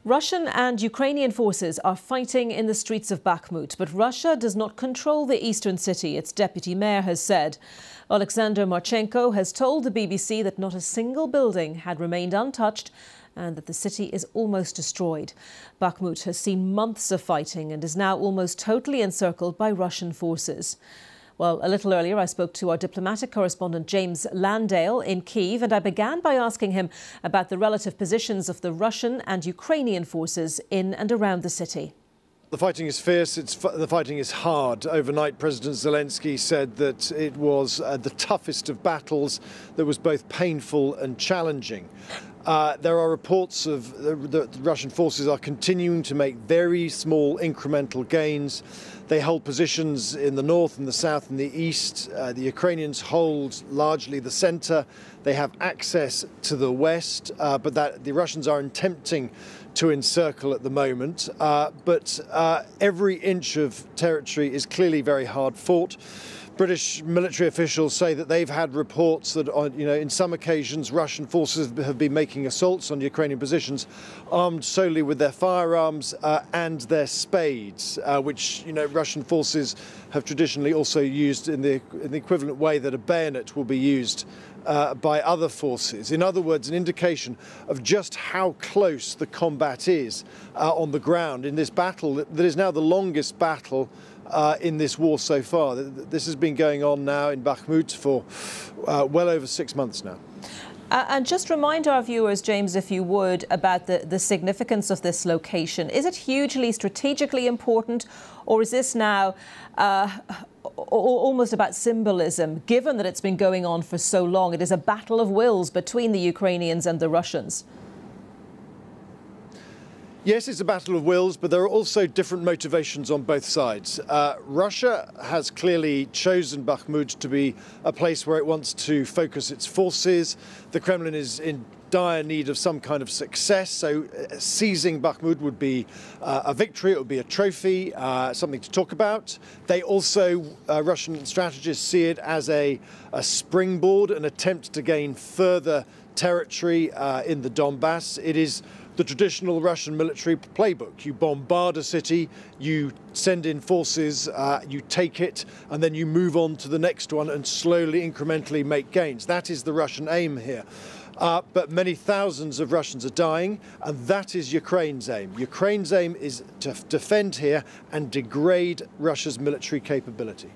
Russian and Ukrainian forces are fighting in the streets of Bakhmut, but Russia does not control the eastern city, its deputy mayor has said. Alexander Marchenko has told the BBC that not a single building had remained untouched and that the city is almost destroyed. Bakhmut has seen months of fighting and is now almost totally encircled by Russian forces. Well, a little earlier, I spoke to our diplomatic correspondent James Landale in Kyiv, and I began by asking him about the relative positions of the Russian and Ukrainian forces in and around the city. The fighting is fierce, the fighting is hard. Overnight, President Zelensky said that it was the toughest of battles that was both painful and challenging. There are reports of the Russian forces are continuing to make very small incremental gains. They hold positions in the north and the south and the east. The Ukrainians hold largely the center. They have access to the west, but the Russians are attempting to encircle at the moment. But every inch of territory is clearly very hard fought. British military officials say that they've had reports that, in some occasions, Russian forces have been making assaults on Ukrainian positions, armed solely with their firearms and their spades, which Russian forces have traditionally also used in the equivalent way that a bayonet will be used by other forces. In other words, an indication of just how close the combat is on the ground in this battle that is now the longest battle in this war so far. This has been going on now in Bakhmut for well over 6 months now. And just remind our viewers, James, if you would, about the significance of this location. Is it hugely strategically important, or is this now almost about symbolism, given that it's been going on for so long? It is a battle of wills between the Ukrainians and the Russians. Yes, it's a battle of wills, but there are also different motivations on both sides. Russia has clearly chosen Bakhmut to be a place where it wants to focus its forces. The Kremlin is in dire need of some kind of success, so seizing Bakhmut would be a victory, it would be a trophy, something to talk about. They also, Russian strategists, see it as a springboard, an attempt to gain further territory in the Donbass. It is the traditional Russian military playbook. You bombard a city, you send in forces, you take it, and then you move on to the next one and slowly, incrementally make gains. That is the Russian aim here. But many thousands of Russians are dying, and that is Ukraine's aim. Ukraine's aim is to defend here and degrade Russia's military capability.